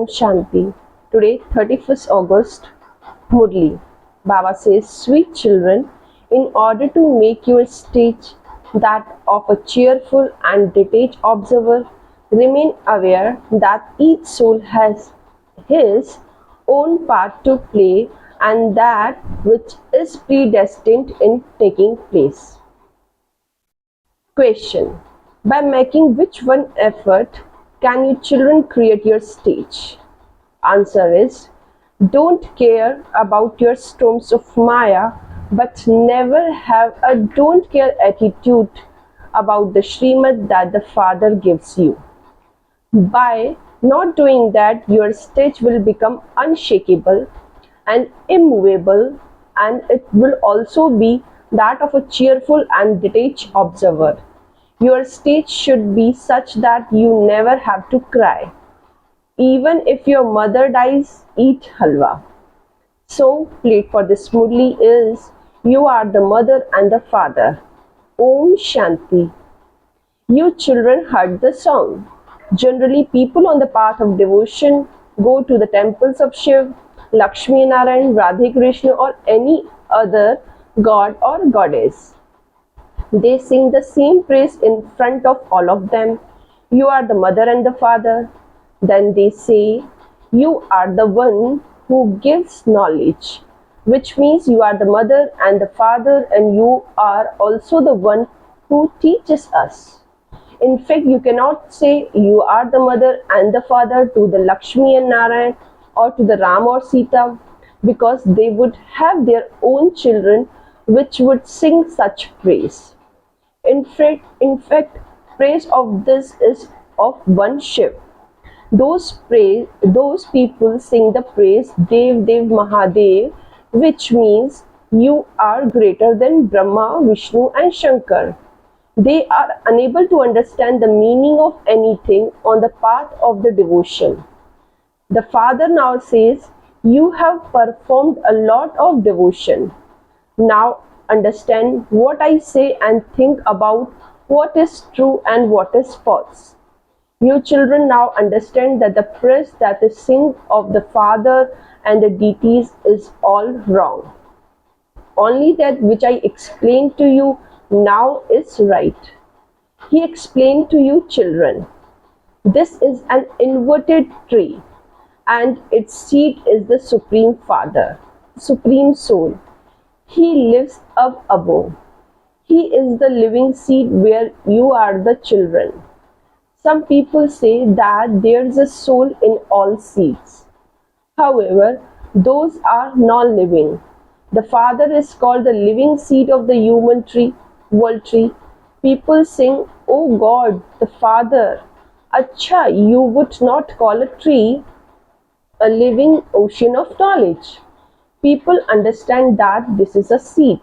Om Shanti. Today, 31st August, Murli. Baba says, sweet children, in order to make your stage that of a cheerful and detached observer, remain aware that each soul has his own part to play and that which is predestined in taking place. Question. By making which one effort can you children create your stage? Answer is, don't care about your storms of Maya, but never have a don't care attitude about the Srimad that the Father gives you. By not doing that, your stage will become unshakable and immovable, and it will also be that of a cheerful and detached observer. Your stage should be such that you never have to cry. Even if your mother dies, eat halwa. So, plate for this Murli is, you are the mother and the father. Om Shanti. You children heard the song. Generally, people on the path of devotion go to the temples of Shiv, Lakshmi Narayan, Radhe Krishna, or any other god or goddess. They sing the same praise in front of all of them. You are the mother and the father. Then they say, you are the one who gives knowledge, which means you are the mother and the father, and you are also the one who teaches us. In fact, you cannot say you are the mother and the father to the Lakshmi and Narayan or to the Ram or Sita, because they would have their own children which would sing such praise. In fact, praise of this is of one Shiv. Those people sing the praise Dev Dev Mahadev, which means you are greater than Brahma, Vishnu and Shankar. They are unable to understand the meaning of anything on the path of the devotion. The Father now says, you have performed a lot of devotion. Now understand what I say and think about what is true and what is false. You children now understand that the praise that is sung of the Father and the deities is all wrong. Only that which I explained to you now is right. He explained to you children, this is an inverted tree and its seed is the Supreme Father, Supreme Soul. He lives up above. He is the living seed where you are the children. Some people say that there is a soul in all seeds. However, those are non-living. The Father is called the living seed of the human tree, world tree. People sing, oh God, the Father. Acha, you would not call a tree a living ocean of knowledge. People understand that this is a seed.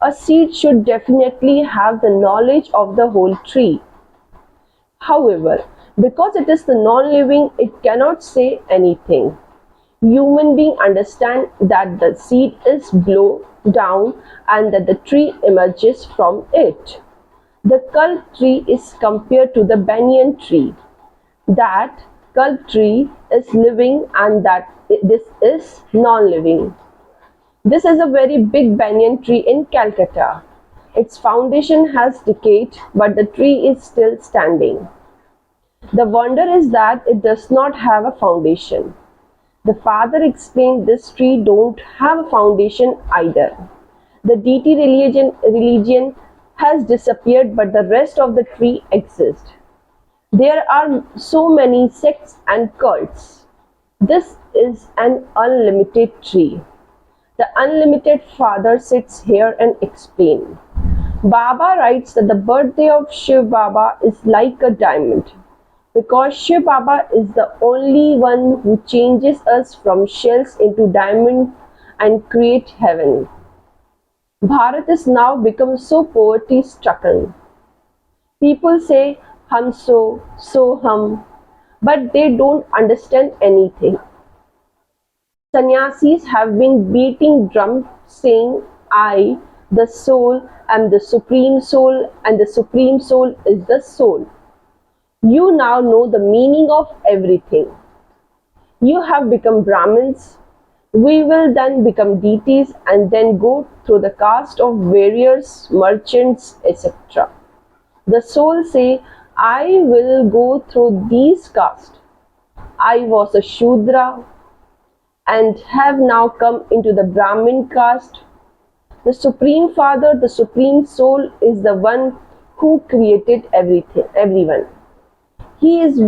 A seed should definitely have the knowledge of the whole tree. However, because it is the non-living, it cannot say anything. Human beings understand that the seed is blown down and that the tree emerges from it. The kalp tree is compared to the banyan tree. That kalp tree is living and that this is non-living. This is a very big banyan tree in Calcutta. Its foundation has decayed, but the tree is still standing. The wonder is that it does not have a foundation. The Father explained this tree don't have a foundation either. The deity religion has disappeared, but the rest of the tree exists. There are so many sects and cults. This is an unlimited tree. The unlimited Father sits here and explains. Baba writes that the birthday of Shiv Baba is like a diamond, because Shiv Baba is the only one who changes us from shells into diamond and create heaven. Bharat is now become so poverty stricken. People say hum so hum, but they don't understand anything. Sannyasis have been beating drums saying, I, the soul, am the Supreme Soul, and the Supreme Soul is the soul. You now know the meaning of everything. You have become Brahmins. We will then become deities and then go through the caste of warriors, merchants, etc. The soul say, I will go through these castes. I was a Shudra and have now come into the Brahmin caste. The Supreme Father, the Supreme Soul is the one who created everyone. He is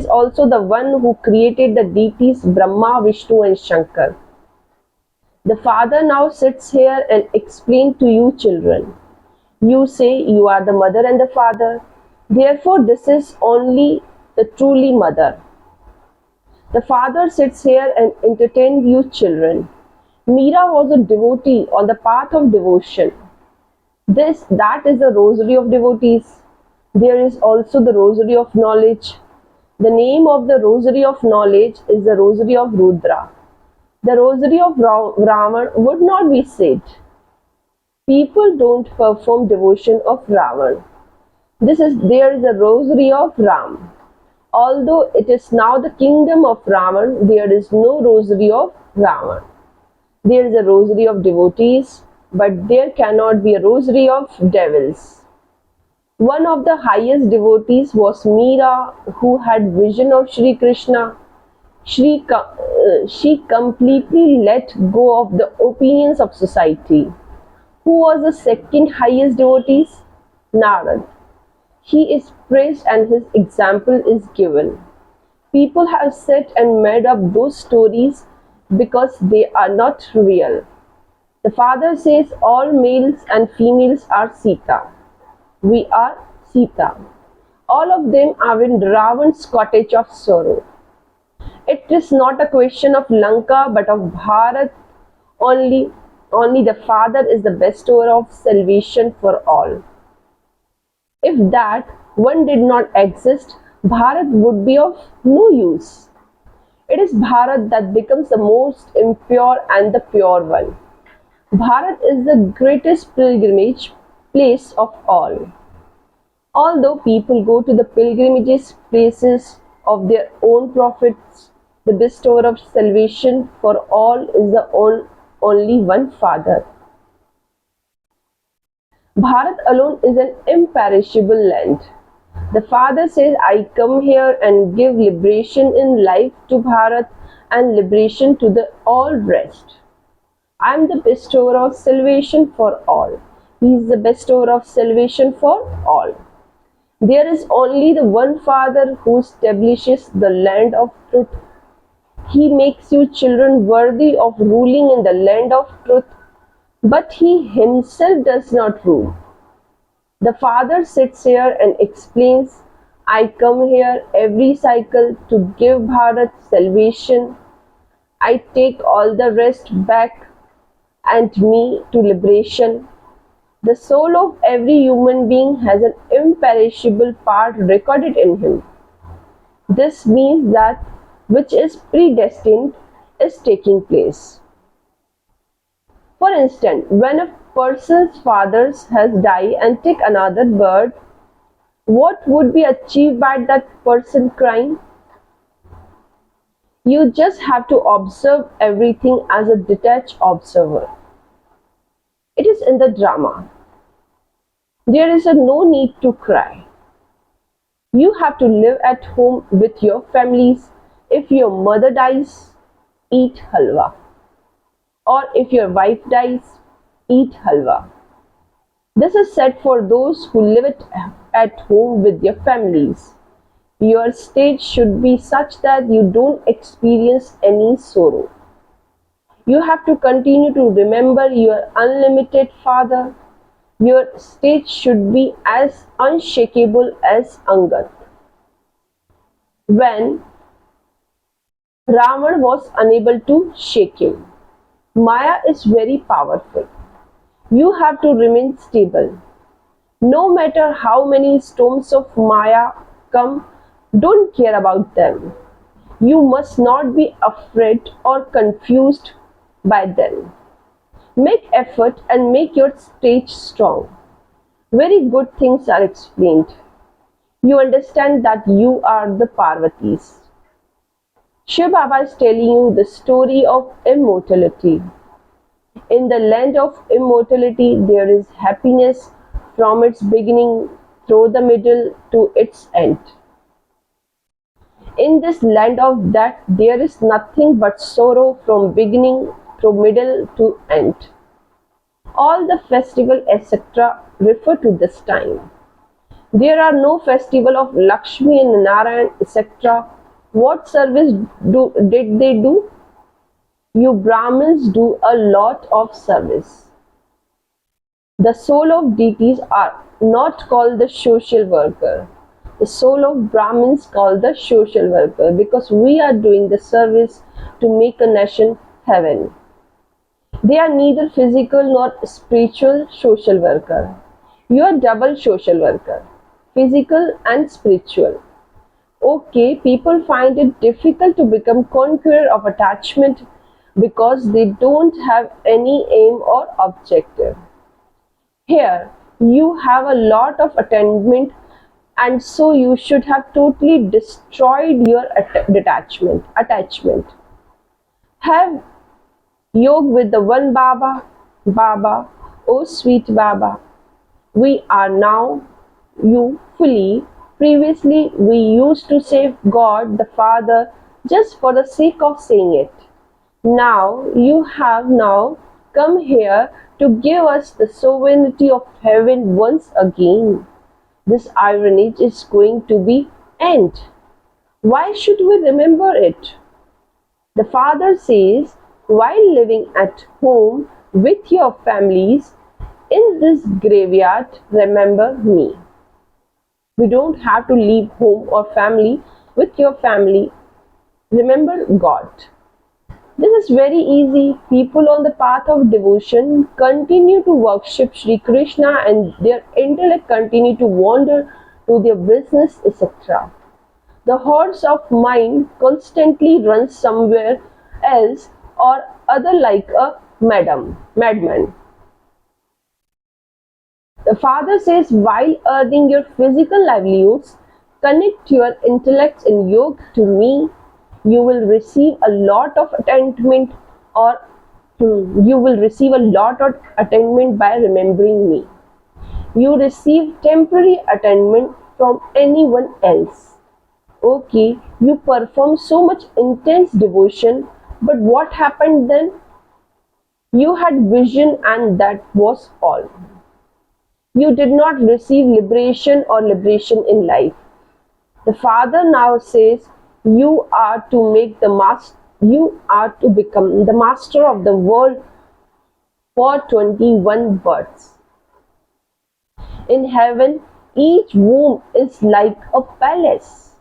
also the one who created the deities Brahma, Vishnu and Shankar. The Father now sits here and explains to you children. You say you are the mother and the father. Therefore, this is only the truly mother. The Father sits here and entertains you children. Meera was a devotee on the path of devotion. That is the rosary of devotees. There is also the rosary of knowledge. The name of the rosary of knowledge is the rosary of Rudra. The rosary of Ravan would not be said. People don't perform devotion of Ravan. There is a rosary of Ram. Although it is now the kingdom of Ravan, there is no rosary of Ravan. There is a rosary of devotees, but there cannot be a rosary of devils. One of the highest devotees was Meera, who had vision of Shri Krishna. She completely let go of the opinions of society. Who was the second highest devotee? Narad. He is praised and his example is given. People have said and made up those stories because they are not real. The Father says all males and females are Sita. We are Sita. All of them are in Ravan's cottage of sorrow. It is not a question of Lanka but of Bharat. Only the Father is the bestower of salvation for all. If that one did not exist, Bharat would be of no use. It is Bharat that becomes the most impure and the pure one. Bharat is the greatest pilgrimage place of all. Although people go to the pilgrimages places of their own prophets, the bestower of salvation for all is the only one Father. Bharat alone is an imperishable land. The Father says, I come here and give liberation in life to Bharat and liberation to the all rest. I am the bestower of salvation for all. He is the bestower of salvation for all. There is only the one Father who establishes the land of truth. He makes you children worthy of ruling in the land of truth, but he himself does not rule. The Father sits here and explains, I come here every cycle to give Bharat salvation. I take all the rest back and me to liberation. The soul of every human being has an imperishable part recorded in him. This means that which is predestined is taking place. For instance, when a person's father has died and take another birth, what would be achieved by that person crying? You just have to observe everything as a detached observer. It is in the drama. There is no need to cry. You have to live at home with your families. If your mother dies, eat halwa. Or if your wife dies, eat halwa. This is said for those who live at home with their families. Your state should be such that you don't experience any sorrow. You have to continue to remember your unlimited Father. Your state should be as unshakable as Angad. When Ravan was unable to shake him. Maya is very powerful. You have to remain stable. No matter how many storms of Maya come, don't care about them. You must not be afraid or confused by them. Make effort and make your stage strong. Very good things are explained. You understand that you are the Parvatis. Shiv Baba is telling you the story of immortality. In the land of immortality, there is happiness from its beginning through the middle to its end. In this land of death, there is nothing but sorrow from beginning through middle to end. All the festival etc. refer to this time. There are no festival of Lakshmi and Narayan etc. What service did they do? You Brahmins do a lot of service. The soul of deities are not called the social worker. The soul of Brahmins called the social worker because we are doing the service to make a nation heaven. They are neither physical nor spiritual social worker. You are double social worker, physical and spiritual. Okay, people find it difficult to become conqueror of attachment because they don't have any aim or objective. Here, you have a lot of attachment and so you should have totally destroyed your attachment. Have yoga with the one Baba, Baba, oh sweet Baba. We are now you fully. Previously, we used to say God the Father just for the sake of saying it. Now, you have now come here to give us the sovereignty of heaven once again. This irony is going to be end. Why should we remember it? The Father says, while living at home with your families, in this graveyard, remember me. We don't have to leave home or family with your family. Remember God. This is very easy. People on the path of devotion continue to worship Sri Krishna and their intellect continue to wander to their business, etc. The horse of mind constantly runs somewhere else or other like a madman. The Father says, while earning your physical livelihoods, connect your intellects in yoga to me. You will receive a lot of attainment or you will receive a lot of attainment by remembering me. You receive temporary attainment from anyone else. Okay, you perform so much intense devotion, but what happened then? You had vision and that was all. You did not receive liberation or liberation in life. The Father now says, you are to become the master of the world for 21 births. In heaven, each womb is like a palace.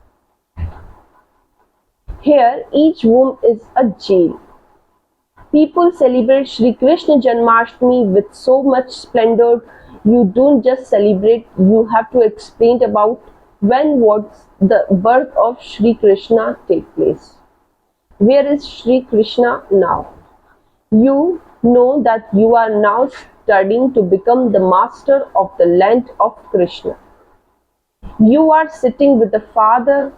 Here, each womb is a jail. People celebrate Sri Krishna Janmashtami with so much splendor. You don't just celebrate, you have to explain about when was the birth of Sri Krishna take place. Where is Sri Krishna now? You know that you are now studying to become the master of the land of Krishna. You are sitting with the Father.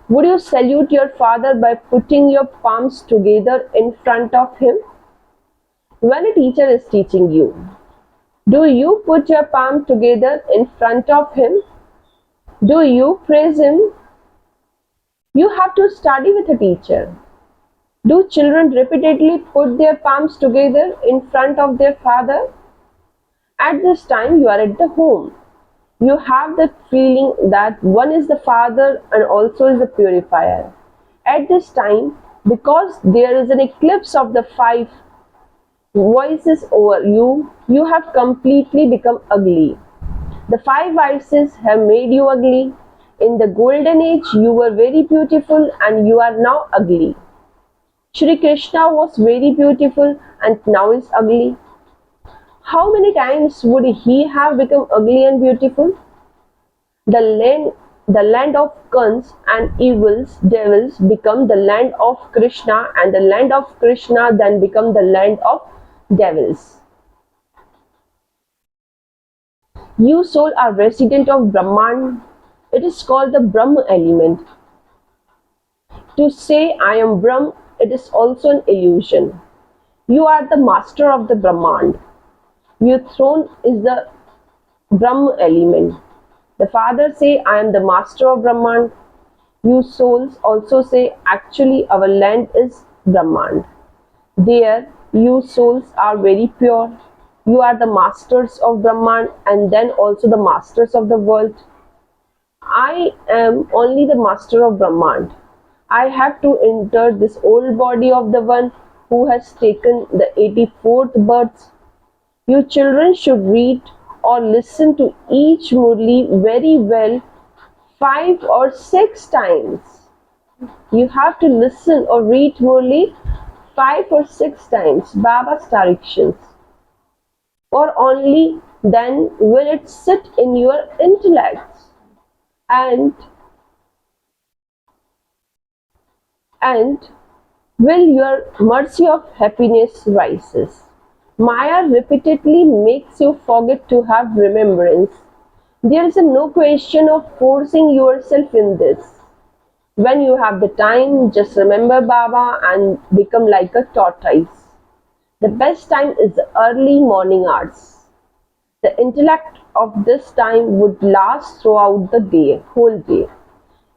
Would you salute your Father by putting your palms together in front of him? When a teacher is teaching you, do you put your palm together in front of him? Do you praise him? You have to study with a teacher. Do children repeatedly put their palms together in front of their father? At this time, you are at the home. You have the feeling that one is the Father and also is the purifier. At this time, because there is an eclipse of the five voices over you, you have completely become ugly. The five vices have made you ugly. In the golden age, you were very beautiful and you are now ugly. Shri Krishna was very beautiful and now is ugly. How many times would he have become ugly and beautiful? The land of Kans and devils become the land of Krishna, and the land of Krishna then become the land of devils. You soul are resident of Brahman. It is called the Brahma element. To say I am Brahm, it is also an illusion. You are the master of the Brahmand. Your throne is the Brahm element. The father say I am the master of Brahmand. You souls also say actually our land is Brahmand. There you souls are very pure. You are the masters of Brahman and then also the masters of the world. I am only the master of Brahman. I have to enter this old body of the one who has taken the 84th birth. You children should read or listen to each Murli very well 5 or 6 times. You have to listen or read Murli 5 or 6 times, Baba's directions. For only then will it sit in your intellect and will your mercy of happiness rises. Maya repeatedly makes you forget to have remembrance. There is no question of forcing yourself in this. When you have the time, just remember Baba and become like a tortoise. The best time is the early morning hours. The intellect of this time would last throughout the day, whole day.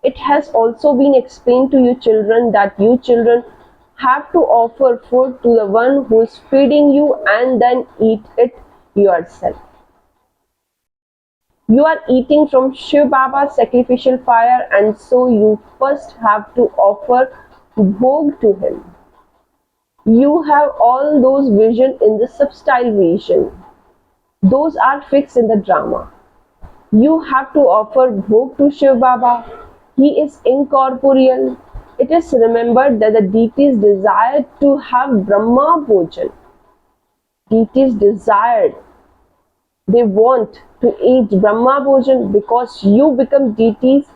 It has also been explained to you children that you children have to offer food to the one who is feeding you and then eat it yourself. You are eating from Shiv Baba's sacrificial fire and so you first have to offer bhog to him. You have all those visions in the subtle vision. Those are fixed in the drama. You have to offer bhog to Shiv Baba. He is incorporeal. It is remembered that the deities desired to have Brahma Bhojan. Deities desired. They want to eat Brahma Bhojan because you become deities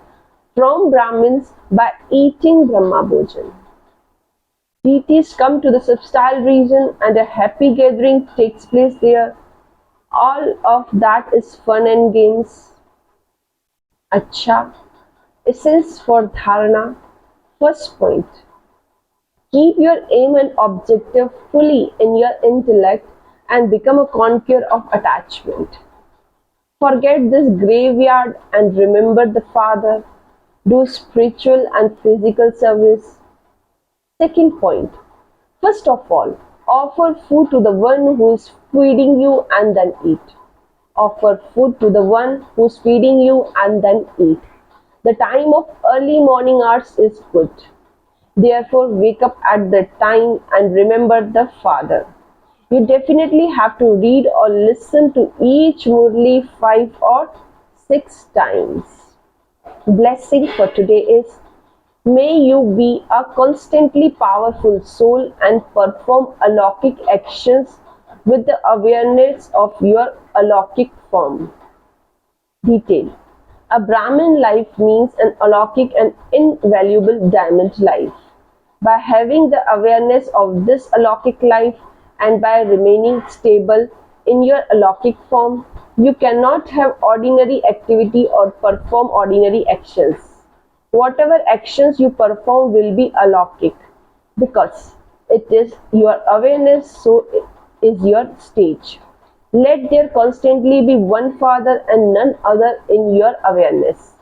from Brahmins by eating Brahma Bhojan. Deities come to the subtle region and a happy gathering takes place there. All of that is fun and games. Acha. Essence for Dharana. First point. Keep your aim and objective fully in your intellect and become a conqueror of attachment. Forget this graveyard and remember the Father. Do spiritual and physical service. Second point. First of all, offer food to the one who is feeding you and then eat. Offer food to the one who is feeding you and then eat. The time of early morning hours is good. Therefore, wake up at that time and remember the Father. You definitely have to read or listen to each Murli 5 or 6 times. Blessing for today is, may you be a constantly powerful soul and perform alaukic actions with the awareness of your alaukic form. Detail. A Brahmin life means an alaukic and invaluable diamond life. By having the awareness of this alaukic life and by remaining stable in your alaukic form, you cannot have ordinary activity or perform ordinary actions. Whatever actions you perform will be alaukic because it is your awareness, so it is your stage. Let there constantly be one Father and none other in your awareness.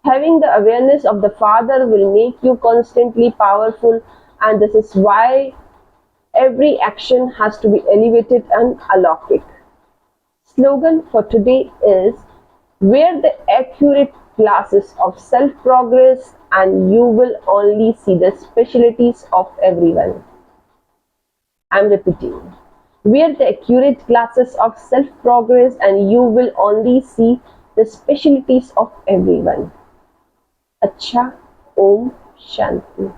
Having the awareness of the Father will make you constantly powerful, and this is why every action has to be elevated and alaukic. Slogan for today is, wear the accurate glasses of self-progress and you will only see the specialities of everyone. I am repeating. Wear the accurate glasses of self-progress and you will only see the specialities of everyone. Acha. Om Shanti.